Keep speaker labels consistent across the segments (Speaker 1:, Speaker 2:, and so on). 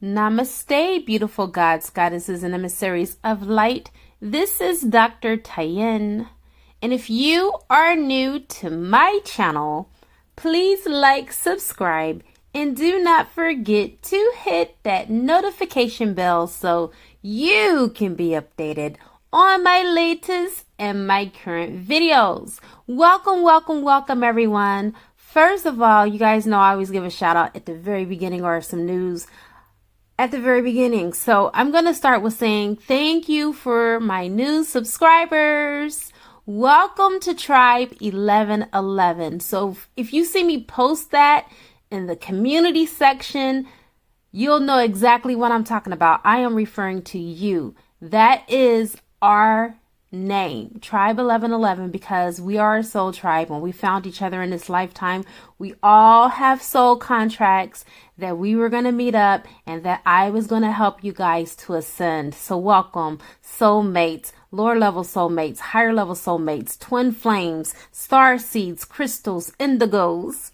Speaker 1: Namaste, beautiful gods, goddesses, and emissaries of light. This is Dr. Tajen. And if you are new to my channel, please like, subscribe, and do not forget to hit that notification bell so you can be updated on my latest and my current videos. Welcome, welcome, welcome, everyone. First of all, you guys know I always give a shout out at the very beginning or some news at the very beginning. So I'm going to start with saying thank you for my new subscribers. Welcome to Tribe 1111. So if you see me post that in the community section, you'll know exactly what I'm talking about. I am referring to you. That is our name, Tribe 1111, because we are a soul tribe. When we found each other in this lifetime, we all have soul contracts that we were going to meet up and that I was going to help you guys to ascend. So welcome, soulmates, lower level soulmates, higher level soulmates, twin flames, star seeds, crystals, indigos,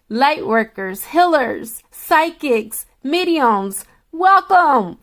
Speaker 1: light workers, healers, psychics, mediums. Welcome.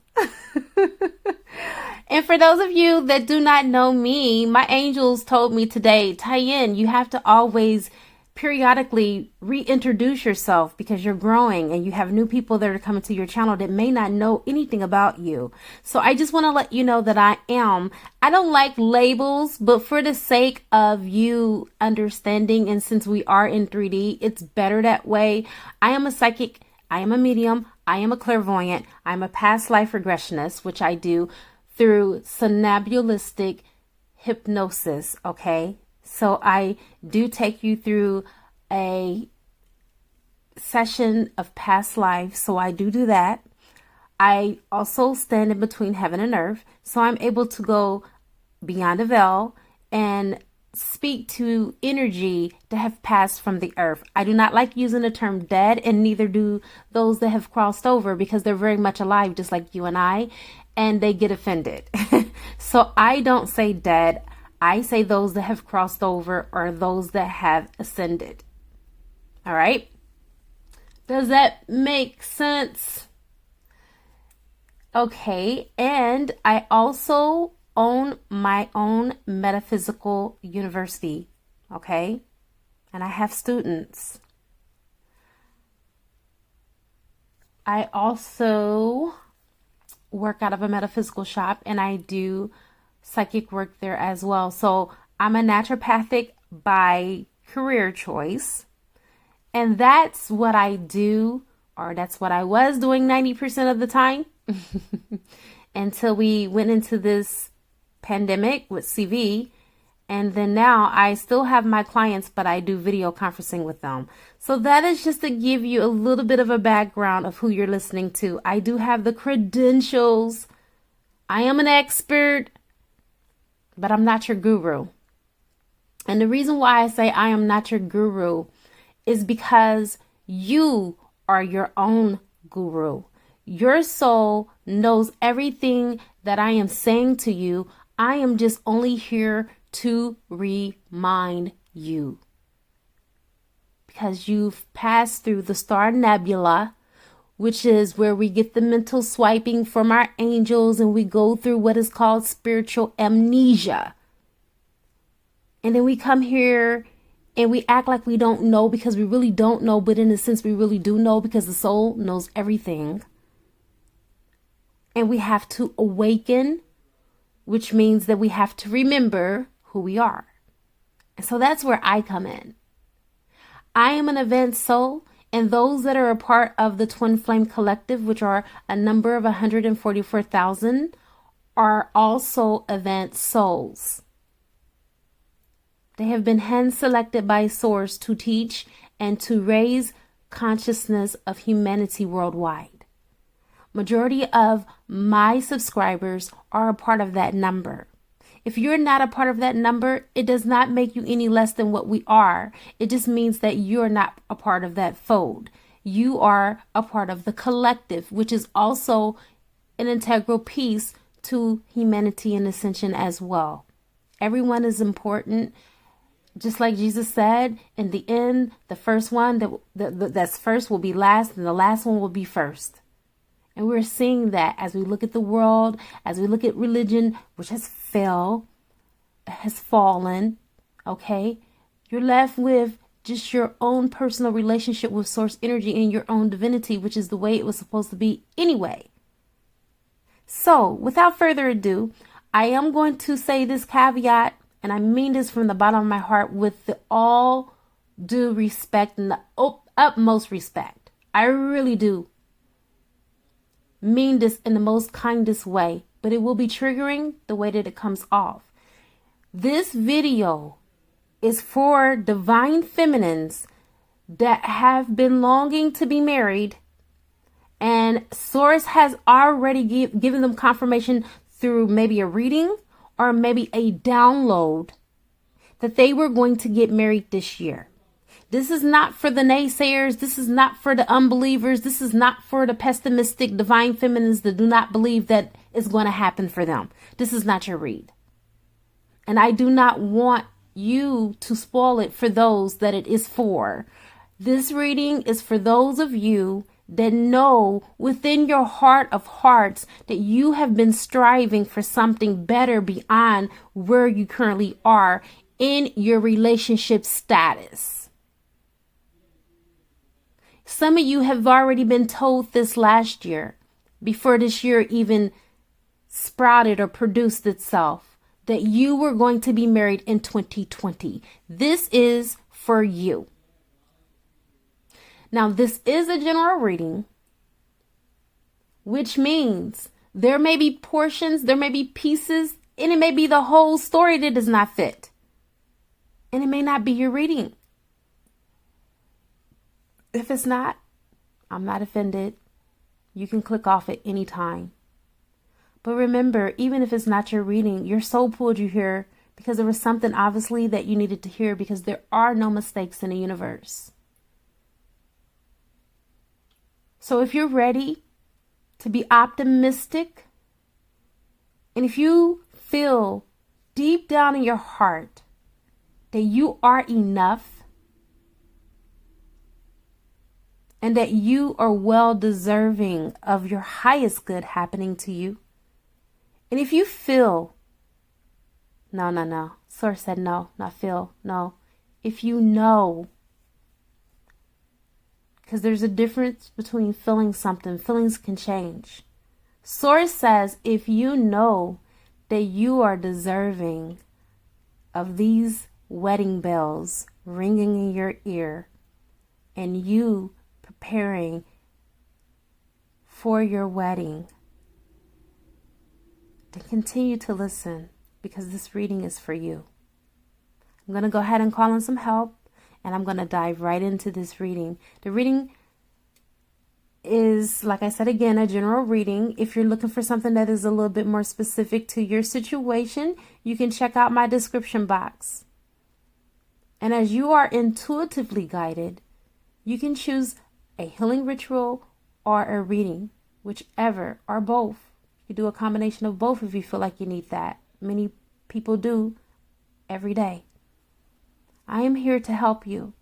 Speaker 1: And for those of you that do not know me, my angels told me today, Tajen, you have to always periodically reintroduce yourself because you're growing and you have new people that are coming to your channel that may not know anything about you. So I just want to let you know that I don't like labels, but for the sake of you understanding, and since we are in 3D, it's better that way. I am a psychic, I am a medium, I am a clairvoyant, I'm a past life regressionist, which I do through somnambulistic hypnosis, okay? So I do take you through a session of past life, so I do that. I also stand in between heaven and earth, so I'm able to go beyond the veil and speak to energy that have passed from the earth. I do not like using the term dead, and neither do those that have crossed over, because they're very much alive, just like you and I, and they get offended. So I don't say dead. I say those that have crossed over or those that have ascended. All right. Does that make sense? Okay. And I also own my own metaphysical university. Okay. And I have students. I also work out of a metaphysical shop, and I do psychic work there as well. So I'm a naturopathic by career choice, and that's what I do, or that's what I was doing 90% of the time until we went into this pandemic with CV. And then now I still have my clients, but I do video conferencing with them. So that is just to give you a little bit of a background of who you're listening to. I do have the credentials. I am an expert, but I'm not your guru. And the reason why I say I am not your guru is because you are your own guru. Your soul knows everything that I am saying to you. I am just only here to remind you, because you've passed through the star nebula, which is where we get the mental swiping from our angels, and we go through what is called spiritual amnesia. And then we come here and we act like we don't know, because we really don't know, but in a sense we really do know, because the soul knows everything. And we have to awaken, which means that we have to remember who we are. And so that's where I come in. I am an advanced soul, and those that are a part of the Twin Flame Collective, which are a number of 144,000, are also advanced souls. They have been hand-selected by Source to teach and to raise consciousness of humanity worldwide. Majority of my subscribers are a part of that number. If you're not a part of that number, it does not make you any less than what we are. It just means that you're not a part of that fold. You are a part of the collective, which is also an integral piece to humanity and ascension as well. Everyone is important. Just like Jesus said, in the end, the first one that's first will be last, and the last one will be first. And we're seeing that as we look at the world, as we look at religion, which has fallen, okay? You're left with just your own personal relationship with source energy and your own divinity, which is the way it was supposed to be anyway. So, without further ado, I am going to say this caveat, and I mean this from the bottom of my heart with the all due respect and the utmost respect. I really do mean this in the most kindest way, but it will be triggering the way that it comes off. This video is for divine feminines that have been longing to be married, and Source has already given them confirmation through maybe a reading or maybe a download that they were going to get married this year. This is not for the naysayers. This is not for the unbelievers. This is not for the pessimistic divine feminines that do not believe that it's going to happen for them. This is not your read. And I do not want you to spoil it for those that it is for. This reading is for those of you that know within your heart of hearts that you have been striving for something better beyond where you currently are in your relationship status. Some of you have already been told this last year, before this year even sprouted or produced itself, that you were going to be married in 2020. This is for you. Now, this is a general reading, which means there may be portions, there may be pieces, and it may be the whole story that does not fit. And it may not be your reading. If it's not, I'm not offended. You can click off at any time. But remember, even if it's not your reading, your soul pulled you here because there was something obviously that you needed to hear, because there are no mistakes in the universe. So if you're ready to be optimistic, and if you feel deep down in your heart that you are enough, and that you are well deserving of your highest good happening to you. And if you feel, no, Source said no, not feel, no. If you know, because there's a difference between feeling something, feelings can change. Source says if you know that you are deserving of these wedding bells ringing in your ear, and you preparing for your wedding, to continue to listen, because this reading is for you. I'm going to go ahead and call in some help, and I'm going to dive right into this reading. The reading is, like I said again, a general reading. If you're looking for something that is a little bit more specific to your situation, you can check out my description box. And as you are intuitively guided, you can choose a healing ritual or a reading, whichever, or both. You do a combination of both if you feel like you need that. Many people do every day. I am here to help you.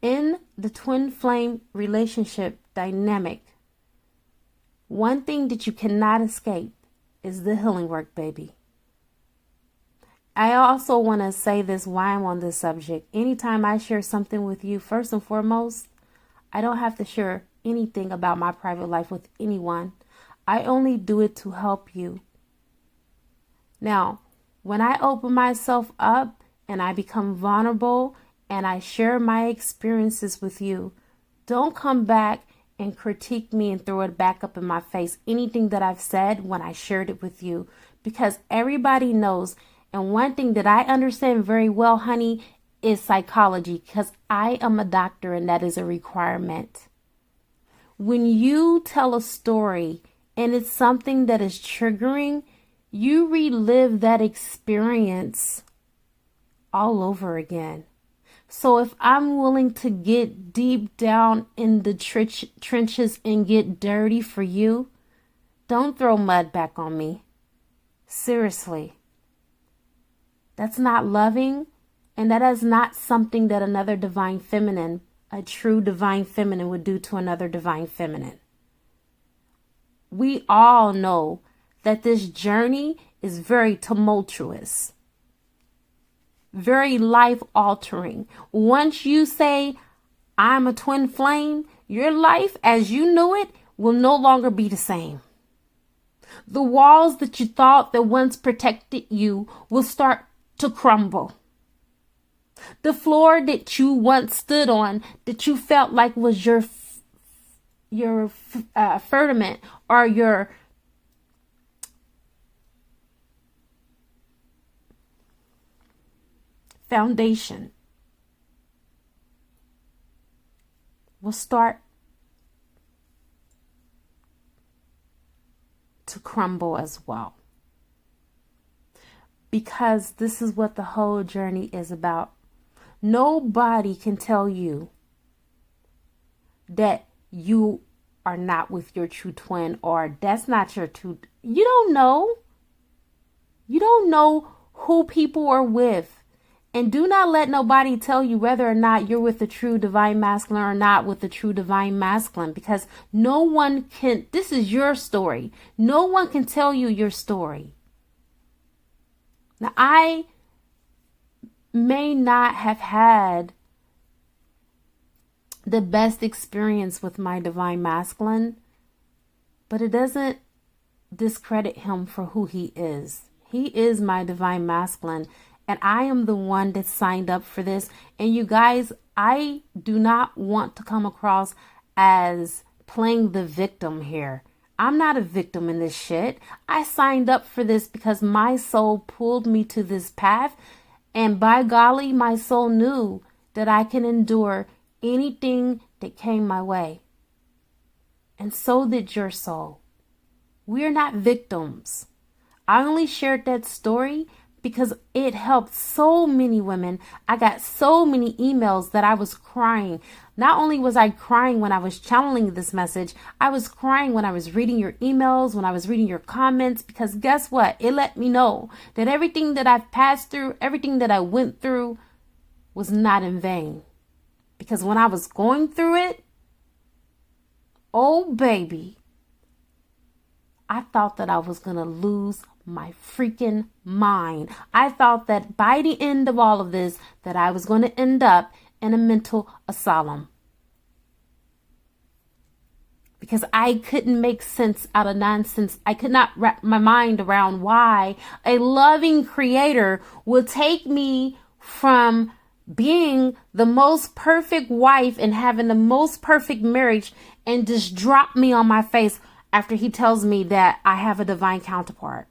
Speaker 1: In the twin flame relationship dynamic, one thing that you cannot escape is the healing work, baby. I also want to say this while I'm on this subject. Anytime I share something with you, first and foremost, I don't have to share anything about my private life with anyone. I only do it to help you. Now, when I open myself up and I become vulnerable and I share my experiences with you, don't come back and critique me and throw it back up in my face, anything that I've said when I shared it with you, because everybody knows. And one thing that I understand very well, honey, is psychology, because I am a doctor and that is a requirement. When you tell a story and it's something that is triggering, you relive that experience all over again. So if I'm willing to get deep down in the trenches and get dirty for you, don't throw mud back on me. Seriously. That's not loving, and that is not something that another divine feminine, a true divine feminine, would do to another divine feminine. we all know that this journey is very tumultuous, very life altering. Once you say, I'm a twin flame, your life as you knew it will no longer be the same. The walls that you thought that once protected you will start to crumble. The floor that you once stood on, that you felt like was your firmament or your foundation, will start to crumble as well. Because this is what the whole journey is about. Nobody can tell you that you are not with your true twin, or that's not your true. You don't know. You don't know who people are with. And do not let nobody tell you whether or not you're with the true divine masculine or not with the true divine masculine, because no one can. This is your story. No one can tell you your story. Now, I may not have had the best experience with my divine masculine, but it doesn't discredit him for who he is. He is my divine masculine, and I am the one that signed up for this. And you guys, I do not want to come across as playing the victim here. I'm not a victim in this shit. I signed up for this because my soul pulled me to this path. And by golly, my soul knew that I can endure anything that came my way. And so did your soul. We're not victims. I only shared that story because it helped so many women. I got so many emails that I was crying. Not only was I crying when I was channeling this message, I was crying when I was reading your emails, when I was reading your comments, because guess what? It let me know that everything that I've passed through, everything that I went through was not in vain. Because when I was going through it, oh baby, I thought that I was going to lose my freaking mind. I thought that by the end of all of this, that I was going to end up in a mental asylum. Because I couldn't make sense out of nonsense. I could not wrap my mind around why a loving creator would take me from being the most perfect wife and having the most perfect marriage and just drop me on my face after he tells me that I have a divine counterpart.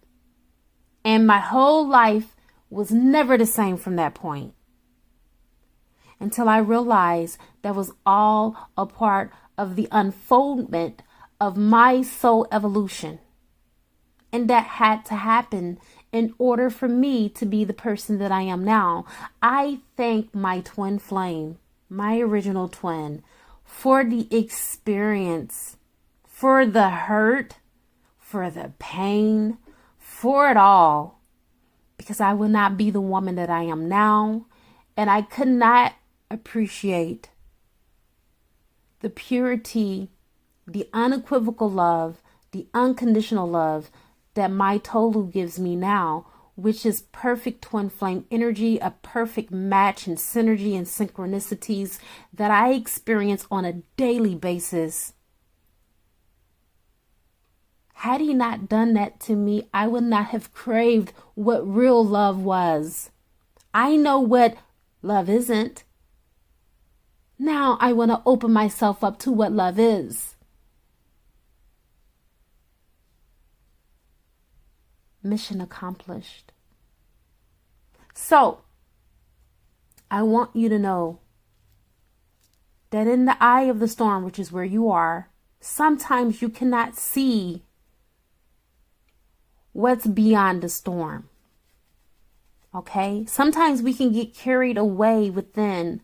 Speaker 1: And my whole life was never the same from that point. Until I realized that was all a part of the unfoldment of my soul evolution. And that had to happen in order for me to be the person that I am now. I thank my twin flame, my original twin, for the experience, for the hurt, for the pain, for it all, because I would not be the woman that I am now, and I could not appreciate the purity, the unequivocal love, the unconditional love that my Tolu gives me now, which is perfect twin flame energy, a perfect match and synergy and synchronicities that I experience on a daily basis. Had he not done that to me, I would not have craved what real love was. I know what love isn't. Now I want to open myself up to what love is. Mission accomplished. So, I want you to know that in the eye of the storm, which is where you are, sometimes you cannot see what's beyond the storm. Okay? Sometimes we can get carried away within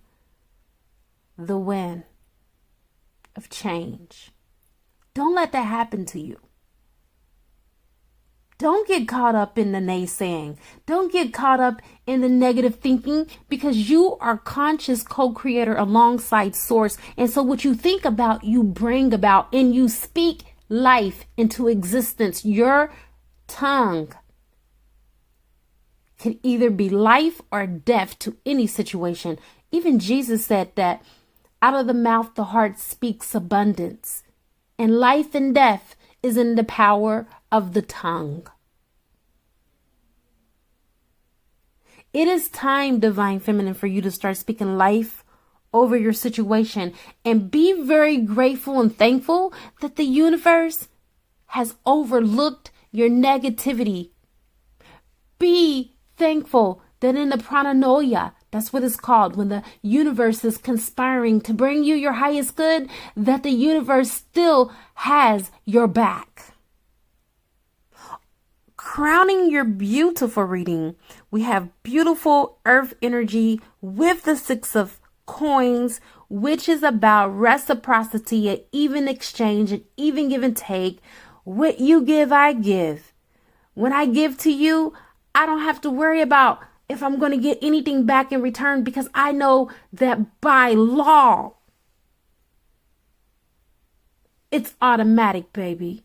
Speaker 1: the wind of change. Don't let that happen to you. Don't get caught up in the naysaying. Don't get caught up in the negative thinking, because you are conscious co-creator alongside source. And so what you think about, you bring about, and you speak life into existence. Your tongue can either be life or death to any situation. Even Jesus said that out of the mouth, the heart speaks abundance. And life and death is in the power of the tongue. It is time, Divine Feminine, for you to start speaking life over your situation and be very grateful and thankful that the universe has overlooked your negativity. Be thankful that in the paranoia, that's what it's called, when the universe is conspiring to bring you your highest good, that the universe still has your back. Crowning your beautiful reading, we have beautiful earth energy with the Six of Coins, which is about reciprocity, an even exchange, an even give and take. What you give, I give. When I give to you, I don't have to worry about if I'm going to get anything back in return, because I know that by law, it's automatic, baby.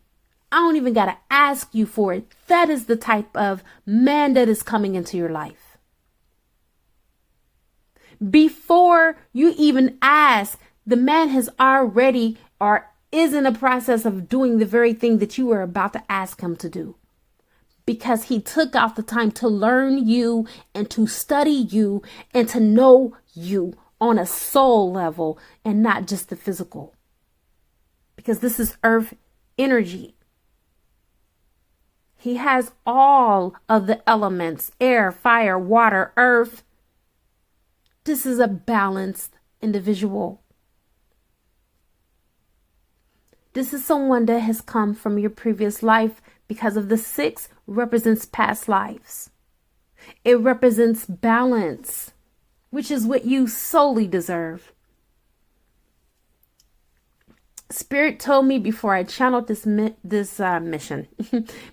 Speaker 1: I don't even got to ask you for it. That is the type of man that is coming into your life. Before you even ask, the man has already or is in the process of doing the very thing that you were about to ask him to do. Because he took out the time to learn you and to study you and to know you on a soul level and not just the physical. Because this is earth energy. He has all of the elements: air, fire, water, earth. This is a balanced individual. This is someone that has come from your previous life, because of the 6 represents past lives. It represents balance, which is what you solely deserve. Spirit told me before I channeled this mission,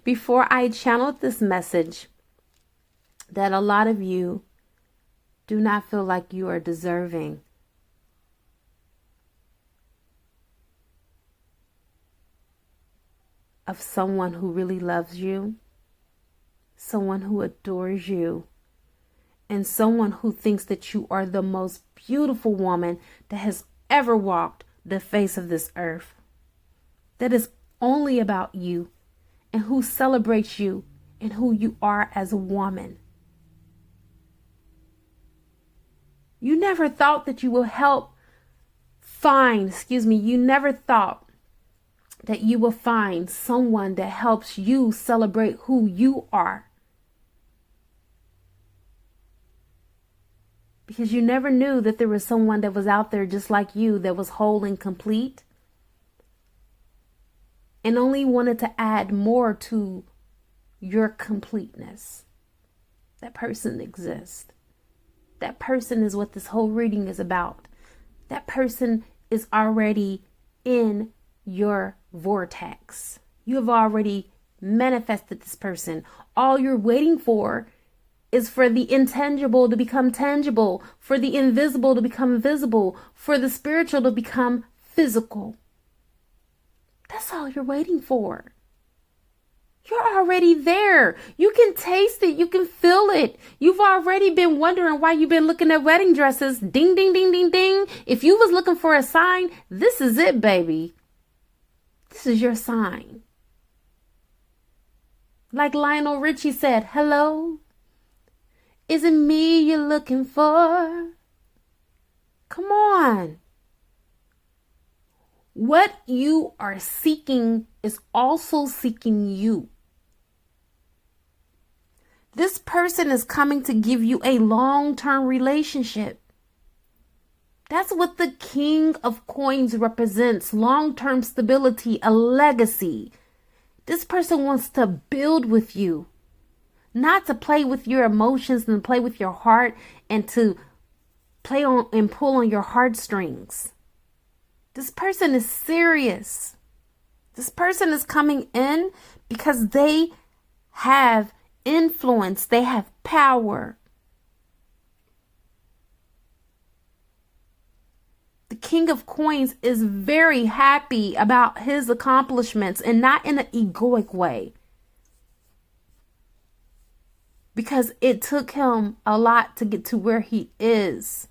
Speaker 1: before I channeled this message, that a lot of you do not feel like you are deserving of someone who really loves you, someone who adores you, and someone who thinks that you are the most beautiful woman that has ever walked the face of this earth. That is only about you, and who celebrates you and who you are as a woman. You never thought that you will you never thought that you will find someone that helps you celebrate who you are. Because you never knew that there was someone that was out there just like you, that was whole and complete, and only wanted to add more to your completeness. That person exists. That person is what this whole reading is about. That person is already in your vortex. You have already manifested this person. All you're waiting for is for the intangible to become tangible, for the invisible to become visible, for the spiritual to become physical. That's all you're waiting for. You're already there. You can taste it. You can feel it. You've already been wondering why you've been looking at wedding dresses. Ding, ding, ding, ding, ding. If you was looking for a sign, this is it, baby. This is your sign. Like Lionel Richie said, hello, is it me you're looking for? Come on. What you are seeking is also seeking you. This person is coming to give you a long-term relationship. That's what the King of Coins represents. Long-term stability, a legacy. This person wants to build with you. Not to play with your emotions and play with your heart and to play on and pull on your heartstrings. This person is serious. This person is coming in because they have influence. They have power. The King of Coins is very happy about his accomplishments, and not in an egoic way. Because it took him a lot to get to where he is.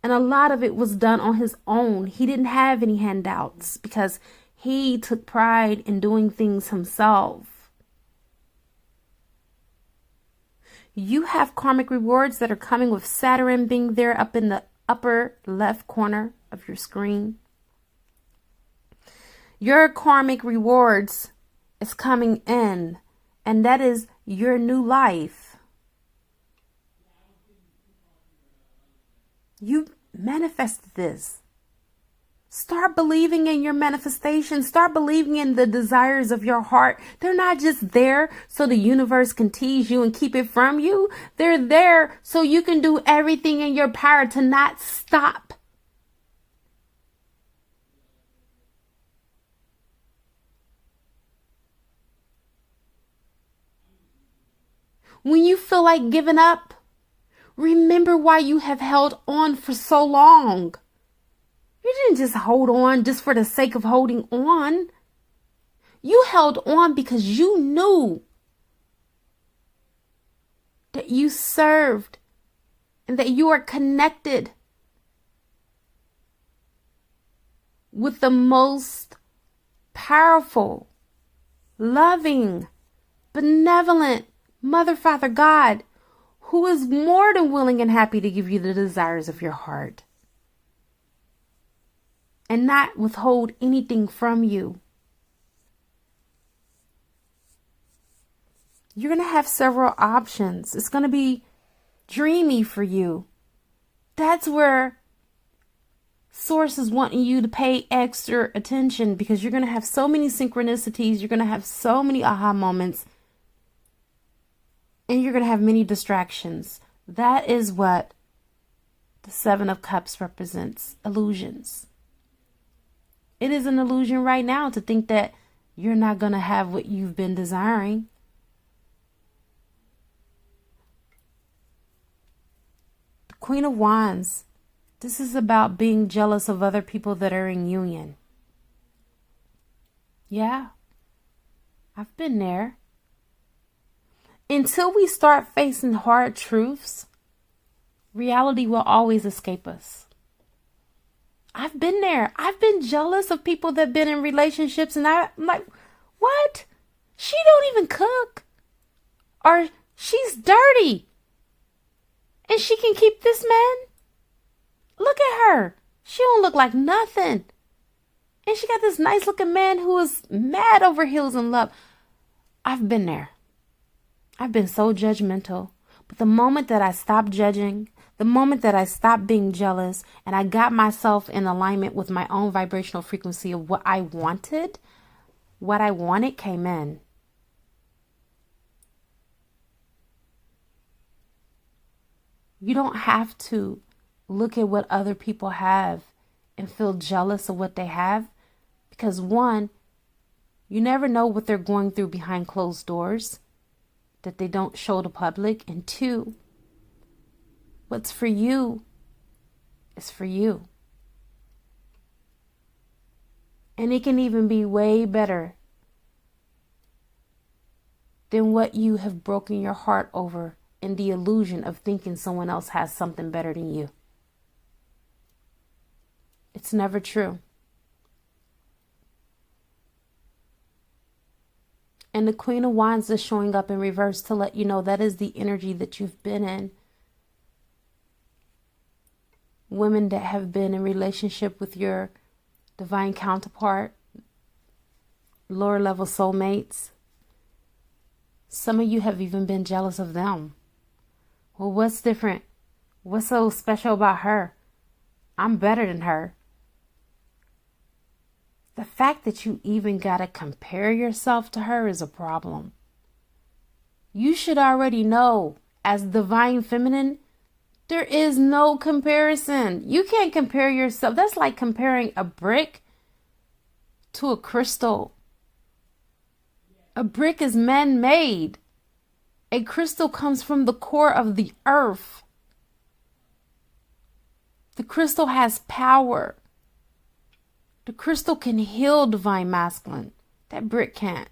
Speaker 1: And a lot of it was done on his own. He didn't have any handouts because he took pride in doing things himself. You have karmic rewards that are coming with Saturn being there up in the upper left corner of your screen. Your karmic rewards is coming in, and that is your new life. You manifested this. Start believing in your manifestation. Start believing in the desires of your heart. They're not just there so the universe can tease you and keep it from you. They're there so you can do everything in your power to not stop. When you feel like giving up, remember why you have held on for so long. You didn't just hold on just for the sake of holding on. You held on because you knew that you served and that you are connected with the most powerful, loving, benevolent Mother, Father, God, who is more than willing and happy to give you the desires of your heart and not withhold anything from you. You're going to have several options. It's going to be dreamy for you. That's where Source is wanting you to pay extra attention, because you're going to have so many synchronicities. You're going to have so many aha moments. And you're going to have many distractions. That is what the Seven of Cups represents. Illusions. It is an illusion right now to think that you're not going to have what you've been desiring. The Queen of Wands. This is about being jealous of other people that are in union. Yeah. I've been there. Until we start facing hard truths, reality will always escape us. I've been there. I've been jealous of people that have been in relationships, and I'm like, what? She don't even cook. Or she's dirty. And she can keep this man? Look at her. She don't look like nothing. And she got this nice looking man who is mad over heels in love. I've been there. I've been so judgmental. But the moment that I stopped judging, the moment that I stopped being jealous, and I got myself in alignment with my own vibrational frequency of what I wanted came in. You don't have to look at what other people have and feel jealous of what they have, because one, you never know what they're going through behind closed doors that they don't show the public. And two, what's for you is for you. And it can even be way better than what you have broken your heart over in the illusion of thinking someone else has something better than you. It's never true. And the Queen of Wands is showing up in reverse to let you know that is the energy that you've been in. Women that have been in relationship with your divine counterpart, lower level soulmates. Some of you have even been jealous of them. Well, what's different? What's so special about her? I'm better than her. The fact that you even got to compare yourself to her is a problem. You should already know, as divine feminine, there is no comparison. You can't compare yourself. That's like comparing a brick to a crystal. A brick is man-made. A crystal comes from the core of the earth. The crystal has power. The crystal can heal divine masculine. That brick can't.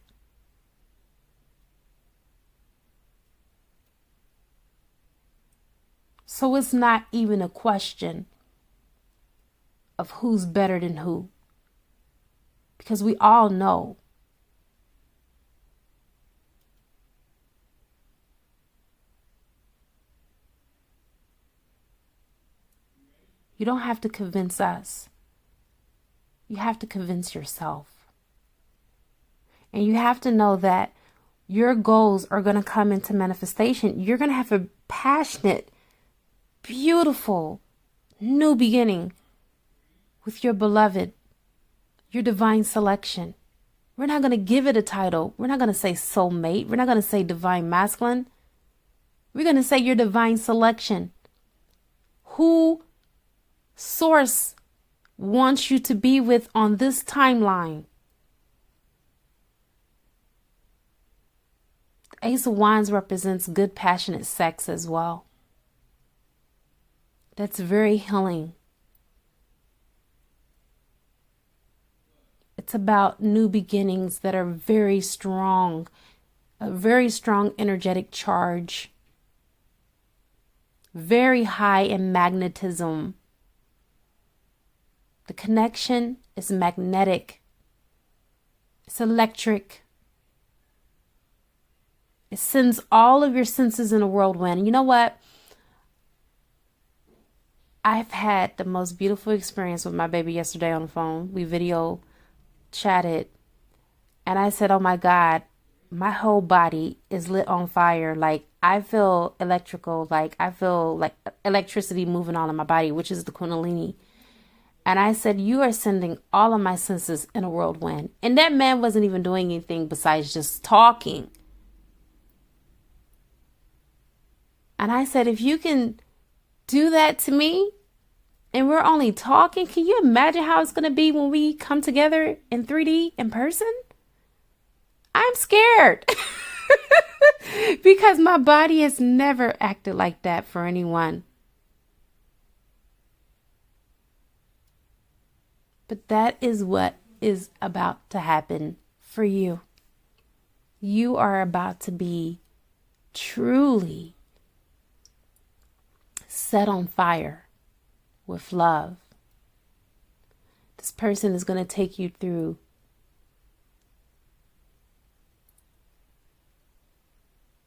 Speaker 1: So it's not even a question of who's better than who. Because we all know. You don't have to convince us. You have to convince yourself. And you have to know that your goals are going to come into manifestation. You're going to have a passionate, beautiful, new beginning with your beloved, your divine selection. We're not going to give it a title. We're not going to say soulmate. We're not going to say divine masculine. We're going to say your divine selection. Who Source wants you to be with on this timeline. The Ace of Wands represents good, passionate sex as well. That's very healing. It's about new beginnings that are very strong, a very strong energetic charge, very high in magnetism. The connection is magnetic. It's electric. It sends all of your senses in a whirlwind. And you know what? I've had the most beautiful experience with my baby yesterday on the phone. We video chatted. And I said, oh my God, my whole body is lit on fire. Like I feel electrical. Like I feel like electricity moving all in my body, which is the Kundalini. And I said, you are sending all of my senses in a whirlwind. And that man wasn't even doing anything besides just talking. And I said, if you can do that to me and we're only talking, can you imagine how it's going to be when we come together in 3D in person? I'm scared because my body has never acted like that for anyone. But that is what is about to happen for you. You are about to be truly set on fire with love. This person is going to take you through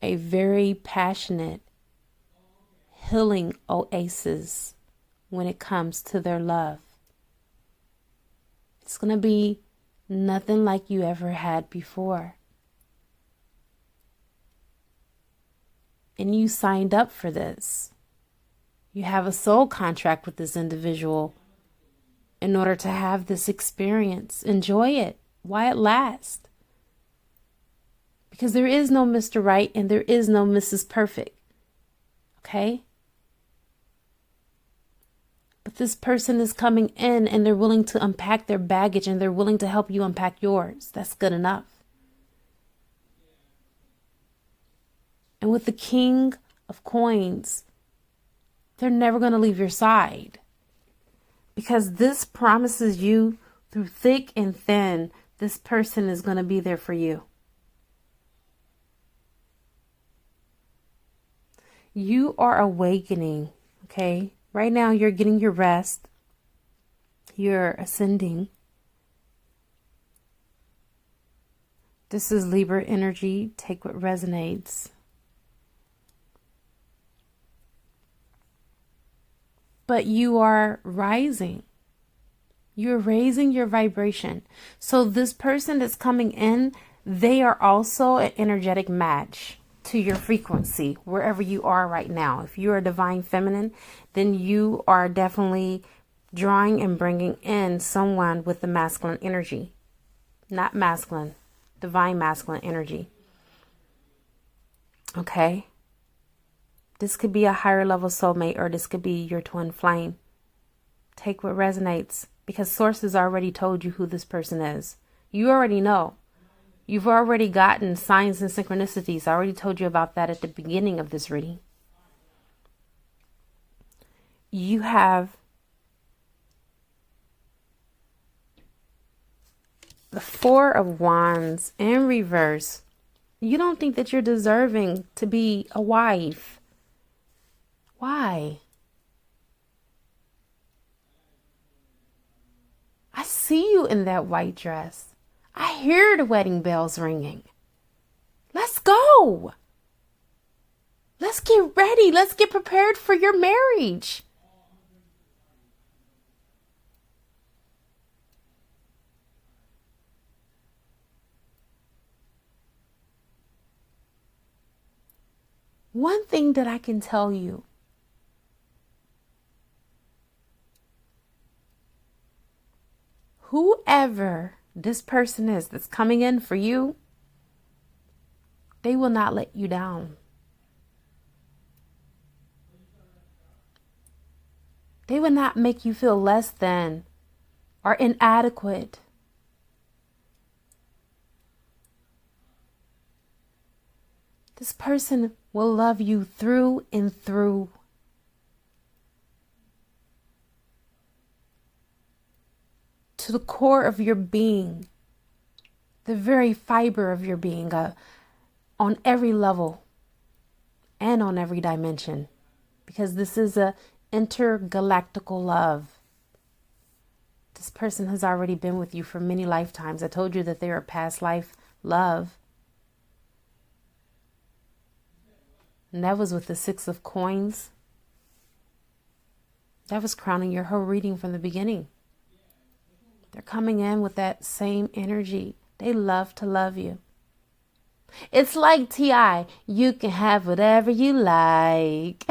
Speaker 1: a very passionate healing oasis when it comes to their love. It's going to be nothing like you ever had before. And you signed up for this. You have a soul contract with this individual in order to have this experience. Enjoy it while it lasts. Because there is no Mr. Right and there is no Mrs. Perfect. Okay? But this person is coming in and they're willing to unpack their baggage and they're willing to help you unpack yours. That's good enough. And with the King of Coins, they're never going to leave your side. Because this promises you through thick and thin, this person is going to be there for you. You are awakening, okay? Right now, you're getting your rest. You're ascending. This is Libra energy. Take what resonates. But you are rising. You're raising your vibration. So this person that's coming in, they are also an energetic match to your frequency, wherever you are right now. If you are divine feminine, then you are definitely drawing and bringing in someone with the masculine energy. Not masculine, divine masculine energy. Okay? This could be a higher level soulmate, or this could be your twin flame. Take what resonates, because Source has already told you who this person is. You already know. You've already gotten signs and synchronicities. I already told you about that at the beginning of this reading. You have The Four of Wands in reverse. You don't think that you're deserving to be a wife. Why? I see you in that white dress. I hear the wedding bells ringing. Let's go. Let's get ready. Let's get prepared for your marriage. One thing that I can tell you, whoever this person is that's coming in for you, they will not let you down. They will not make you feel less than or inadequate. This person will love you through and through. To the core of your being, the very fiber of your being, on every level and on every dimension, because this is a intergalactical love. This person has already been with you for many lifetimes. I told you that they are past life love. And that was with the Six of Coins. That was crowning your whole reading from the beginning. They're coming in with that same energy. They love to love you. It's like T.I. You can have whatever you like.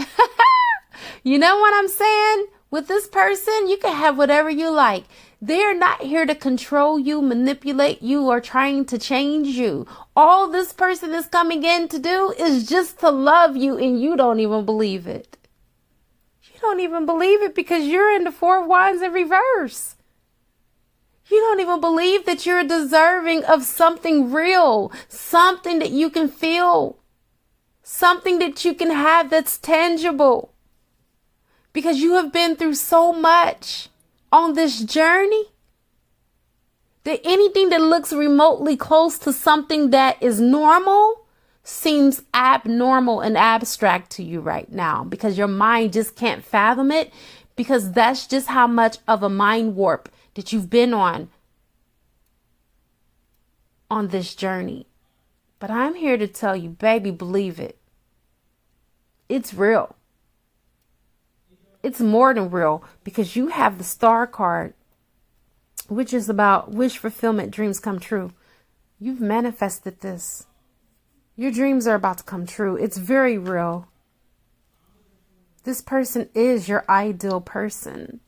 Speaker 1: You know what I'm saying? With this person, you can have whatever you like. They're not here to control you, manipulate you, or trying to change you. All this person is coming in to do is just to love you, and you don't even believe it. You don't even believe it because you're in the Four of Wands in reverse. You don't even believe that you're deserving of something real, something that you can feel, something that you can have that's tangible. Because you have been through so much on this journey that anything that looks remotely close to something that is normal seems abnormal and abstract to you right now, because your mind just can't fathom it, because that's just how much of a mind warp that you've been on this journey. But I'm here to tell you, baby, believe it. It's real. It's more than real, because you have the Star card, which is about wish fulfillment, dreams come true. You've manifested this. Your dreams are about to come true. It's very real. This person is your ideal person.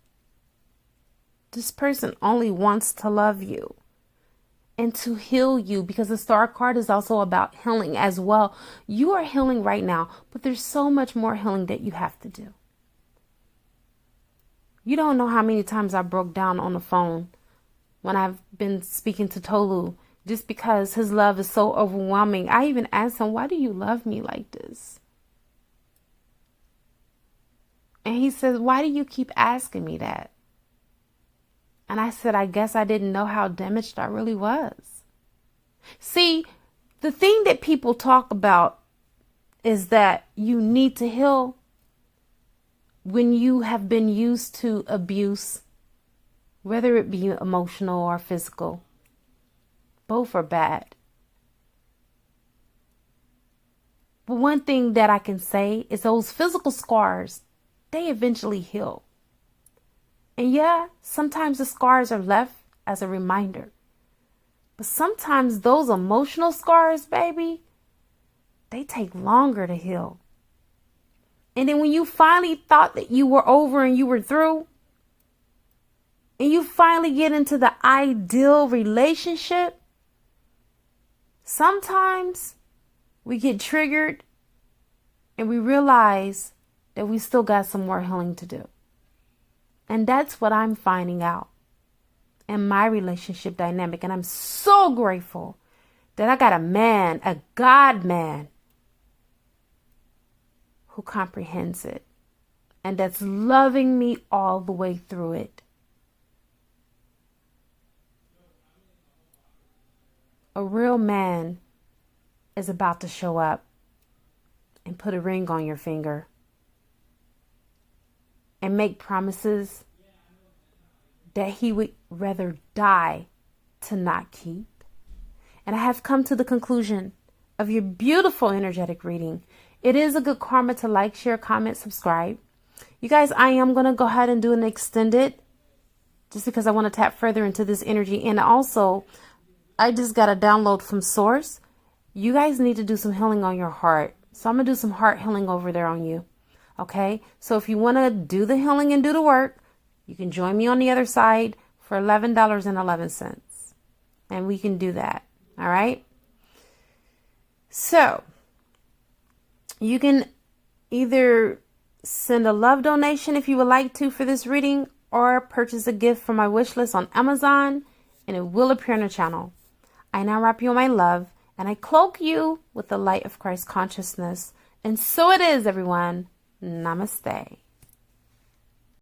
Speaker 1: This person only wants to love you and to heal you, because the Star card is also about healing as well. You are healing right now, but there's so much more healing that you have to do. You don't know how many times I broke down on the phone when I've been speaking to Tolu, just because his love is so overwhelming. I even asked him, why do you love me like this? And he says, why do you keep asking me that? And I said, I guess I didn't know how damaged I really was. See, the thing that people talk about is that you need to heal when you have been used to abuse, whether it be emotional or physical. Both are bad. But one thing that I can say is those physical scars, they eventually heal. And yeah, sometimes the scars are left as a reminder. But sometimes those emotional scars, baby, they take longer to heal. And then when you finally thought that you were over and you were through, and you finally get into the ideal relationship, sometimes we get triggered and we realize that we still got some more healing to do. And that's what I'm finding out in my relationship dynamic. And I'm so grateful that I got a man, a God man, who comprehends it and that's loving me all the way through it. a real man is about to show up and put a ring on your finger and make promises that he would rather die to not keep. And I have come to the conclusion of your beautiful energetic reading. It is a good karma to like, share, comment, subscribe. You guys, I am going to go ahead and do an extended just because I want to tap further into this energy. And also, I just got a download from Source. You guys need to do some healing on your heart. So I'm going to do some heart healing over there on you. Okay? So if you want to do the healing and do the work, you can join me on the other side for $11.11. And we can do that. All right? So, you can either send a love donation if you would like to for this reading, or purchase a gift from my wish list on Amazon, and it will appear on the channel. I now wrap you in my love, and I cloak you with the light of Christ consciousness. And so it is, everyone. Namaste.